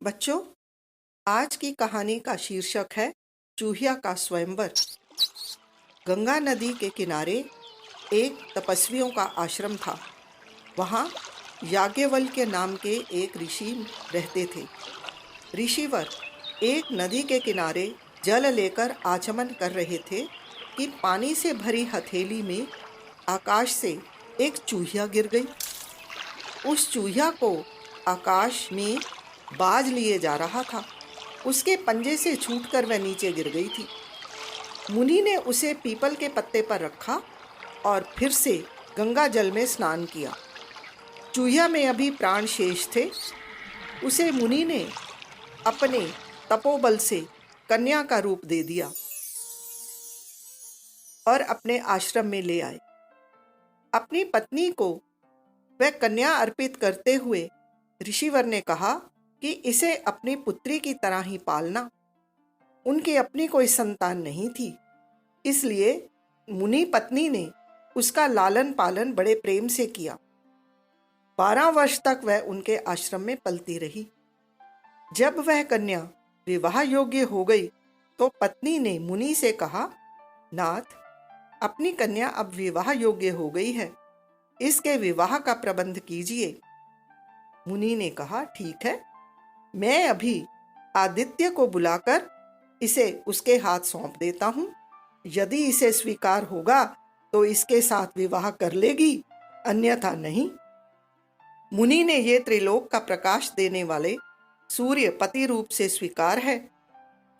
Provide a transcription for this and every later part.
बच्चों, आज की कहानी का शीर्षक है चूहिया का स्वयंवर। गंगा नदी के किनारे एक तपस्वियों का आश्रम था। वहाँ याज्ञवल्क्य नाम के एक ऋषि रहते थे। ऋषिवर एक नदी के किनारे जल लेकर आचमन कर रहे थे कि पानी से भरी हथेली में आकाश से एक चूहिया गिर गई। उस चूहिया को आकाश में बाज लिए जा रहा था। उसके पंजे से छूटकर वह नीचे गिर गई थी। मुनि ने उसे पीपल के पत्ते पर रखा और फिर से गंगा जल में स्नान किया। चूहिया में अभी प्राण शेष थे। उसे मुनि ने अपने तपोबल से कन्या का रूप दे दिया और अपने आश्रम में ले आए। अपनी पत्नी को वह कन्या अर्पित करते हुए ऋषिवर ने कहा कि इसे अपनी पुत्री की तरह ही पालना। उनकी अपनी कोई संतान नहीं थी, इसलिए मुनि पत्नी ने उसका लालन पालन बड़े प्रेम से किया। 12 वर्ष तक वह उनके आश्रम में पलती रही। जब वह कन्या विवाह योग्य हो गई तो पत्नी ने मुनि से कहा, नाथ, अपनी कन्या अब विवाह योग्य हो गई है, इसके विवाह का प्रबंध कीजिए। मुनि ने कहा, ठीक है, मैं अभी आदित्य को बुलाकर इसे उसके हाथ सौंप देता हूँ। यदि इसे स्वीकार होगा तो इसके साथ विवाह कर लेगी, अन्यथा नहीं। मुनि ने ये त्रिलोक का प्रकाश देने वाले सूर्य पति रूप से स्वीकार है।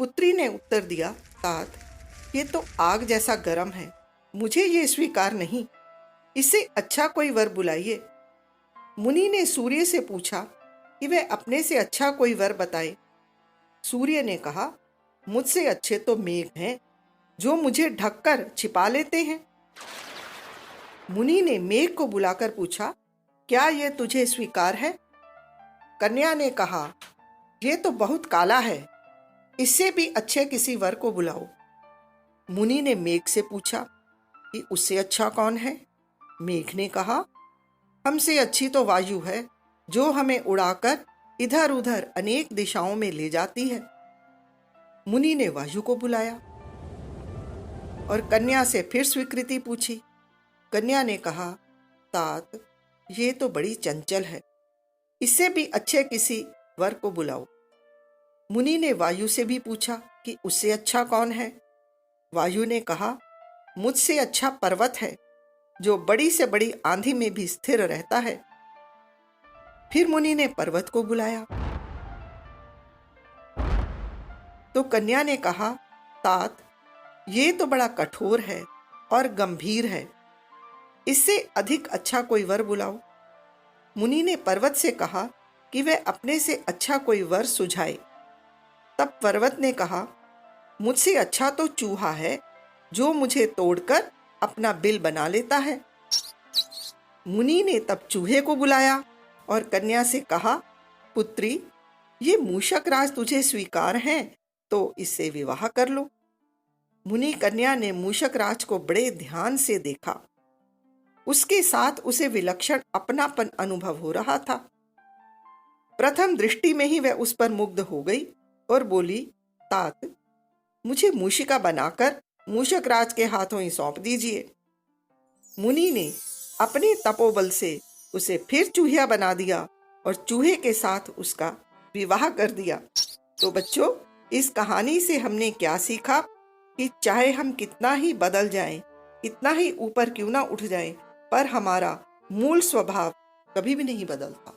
पुत्री ने उत्तर दिया, तात, ये तो आग जैसा गर्म है, मुझे ये स्वीकार नहीं। इससे अच्छा कोई वर बुलाइए। मुनि ने सूर्य से पूछा कि वह अपने से अच्छा कोई वर बताए। सूर्य ने कहा, मुझसे अच्छे तो मेघ हैं, जो मुझे ढककर छिपा लेते हैं। मुनि ने मेघ को बुलाकर पूछा, क्या यह तुझे स्वीकार है? कन्या ने कहा, यह तो बहुत काला है, इससे भी अच्छे किसी वर को बुलाओ। मुनि ने मेघ से पूछा कि उससे अच्छा कौन है? मेघ ने कहा, हमसे अच्छी तो वायु है, जो हमें उड़ाकर इधर उधर अनेक दिशाओं में ले जाती है। मुनि ने वायु को बुलाया और कन्या से फिर स्वीकृति पूछी। कन्या ने कहा, तात, ये तो बड़ी चंचल है, इससे भी अच्छे किसी वर को बुलाओ। मुनि ने वायु से भी पूछा कि उससे अच्छा कौन है? वायु ने कहा, मुझसे अच्छा पर्वत है, जो बड़ी से बड़ी आंधी में भी स्थिर रहता है। फिर मुनि ने पर्वत को बुलाया तो कन्या ने कहा, तात, ये तो बड़ा कठोर है और गंभीर है, इससे अधिक अच्छा कोई वर बुलाओ। मुनि ने पर्वत से कहा कि वह अपने से अच्छा कोई वर सुझाए। तब पर्वत ने कहा, मुझसे अच्छा तो चूहा है, जो मुझे तोड़कर अपना बिल बना लेता है। मुनि ने तब चूहे को बुलाया और कन्या से कहा, पुत्री, ये मूषक राज तुझे स्वीकार हैं, तो इससे विवाह कर लो। मुनि कन्या ने मूषक राज को बड़े ध्यान से देखा। उसके साथ उसे विलक्षण अपनापन अनुभव हो रहा था। प्रथम दृष्टि में ही वह उस पर मुग्ध हो गई और बोली, तात, मुझे मूषिका बनाकर मूषक राज के हाथों ही सौंप दीजिए। मुनि ने अपने तपोबल से उसे फिर चूहिया बना दिया और चूहे के साथ उसका विवाह कर दिया। तो बच्चों, इस कहानी से हमने क्या सीखा कि चाहे हम कितना ही बदल जाएं, कितना ही ऊपर क्यों ना उठ जाएं, पर हमारा मूल स्वभाव कभी भी नहीं बदलता।